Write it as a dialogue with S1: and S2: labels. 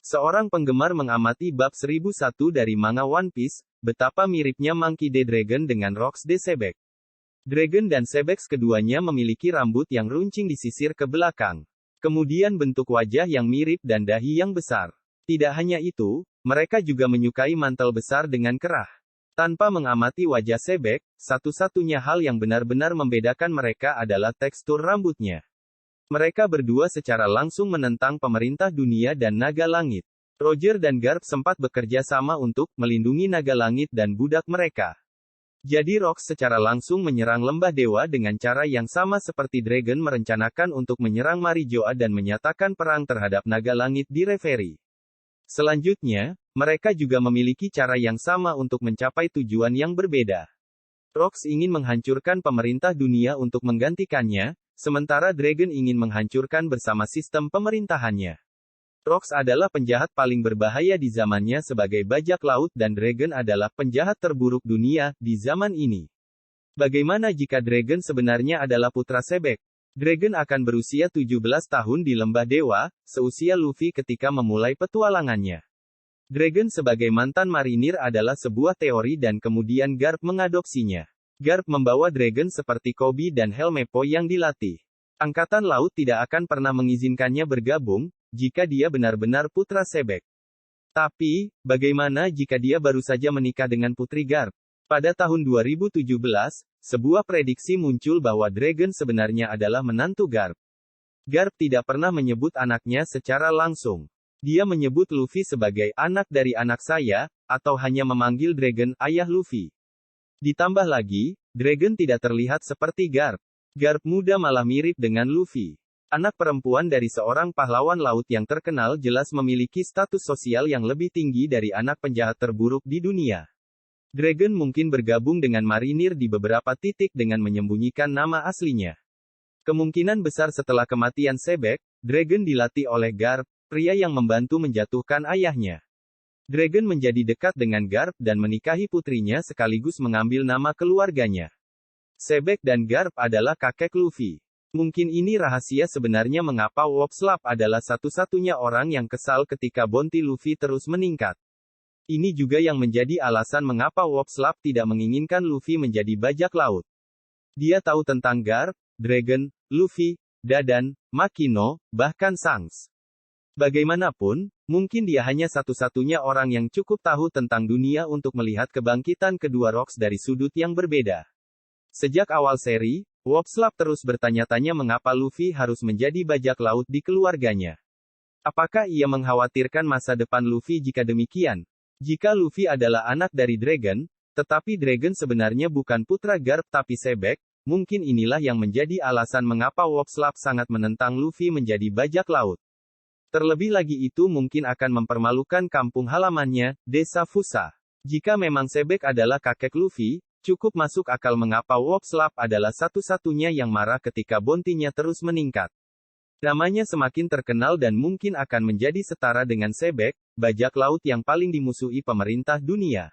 S1: Seorang penggemar mengamati bab 1001 dari manga One Piece, betapa miripnya Monkey D. Dragon dengan Rocks D. Sebek. Dragon dan Sebek keduanya memiliki rambut yang runcing disisir ke belakang. Kemudian bentuk wajah yang mirip dan dahi yang besar. Tidak hanya itu, mereka juga menyukai mantel besar dengan kerah. Tanpa mengamati wajah Sebek, satu-satunya hal yang benar-benar membedakan mereka adalah tekstur rambutnya. Mereka berdua secara langsung menentang pemerintah dunia dan naga langit. Roger dan Garp sempat bekerja sama untuk melindungi naga langit dan budak mereka. Jadi Rocks secara langsung menyerang lembah dewa dengan cara yang sama seperti Dragon merencanakan untuk menyerang Marijoa dan menyatakan perang terhadap naga langit di Reverie. Selanjutnya, mereka juga memiliki cara yang sama untuk mencapai tujuan yang berbeda. Rocks ingin menghancurkan pemerintah dunia untuk menggantikannya, sementara Dragon ingin menghancurkan bersama sistem pemerintahannya. Rocks adalah penjahat paling berbahaya di zamannya sebagai bajak laut dan Dragon adalah penjahat terburuk dunia di zaman ini. Bagaimana jika Dragon sebenarnya adalah putra Sebek? Dragon akan berusia 17 tahun di Lembah Dewa, seusia Luffy ketika memulai petualangannya. Dragon sebagai mantan marinir adalah sebuah teori dan kemudian Garp mengadopsinya. Garp membawa Dragon seperti Kobe dan Helmeppo yang dilatih. Angkatan Laut tidak akan pernah mengizinkannya bergabung, jika dia benar-benar putra Sebek. Tapi, bagaimana jika dia baru saja menikah dengan putri Garp? Pada tahun 2017, sebuah prediksi muncul bahwa Dragon sebenarnya adalah menantu Garp. Garp tidak pernah menyebut anaknya secara langsung. Dia menyebut Luffy sebagai anak dari anak saya, atau hanya memanggil Dragon ayah Luffy. Ditambah lagi, Dragon tidak terlihat seperti Garp. Garp muda malah mirip dengan Luffy. Anak perempuan dari seorang pahlawan laut yang terkenal jelas memiliki status sosial yang lebih tinggi dari anak penjahat terburuk di dunia. Dragon mungkin bergabung dengan marinir di beberapa titik dengan menyembunyikan nama aslinya. Kemungkinan besar setelah kematian Sebek, Dragon dilatih oleh Garp, pria yang membantu menjatuhkan ayahnya. Dragon menjadi dekat dengan Garp dan menikahi putrinya sekaligus mengambil nama keluarganya. Sebek dan Garp adalah kakek Luffy. Mungkin ini rahasia sebenarnya mengapa Wopslap adalah satu-satunya orang yang kesal ketika bounty Luffy terus meningkat. Ini juga yang menjadi alasan mengapa Wopslap tidak menginginkan Luffy menjadi bajak laut. Dia tahu tentang Garp, Dragon, Luffy, Dadan, Makino, bahkan Shanks. Bagaimanapun, mungkin dia hanya satu-satunya orang yang cukup tahu tentang dunia untuk melihat kebangkitan kedua Rocks dari sudut yang berbeda. Sejak awal seri, Wopslap terus bertanya-tanya mengapa Luffy harus menjadi bajak laut di keluarganya. Apakah ia mengkhawatirkan masa depan Luffy jika demikian? Jika Luffy adalah anak dari Dragon, tetapi Dragon sebenarnya bukan putra Garp tapi Sebek, mungkin inilah yang menjadi alasan mengapa Wopslap sangat menentang Luffy menjadi bajak laut. Terlebih lagi itu mungkin akan mempermalukan kampung halamannya, Desa Fusa. Jika memang Sebek adalah kakek Luffy, cukup masuk akal mengapa Wopslap adalah satu-satunya yang marah ketika bounty-nya terus meningkat. Namanya semakin terkenal dan mungkin akan menjadi setara dengan Sebek, bajak laut yang paling dimusuhi pemerintah dunia.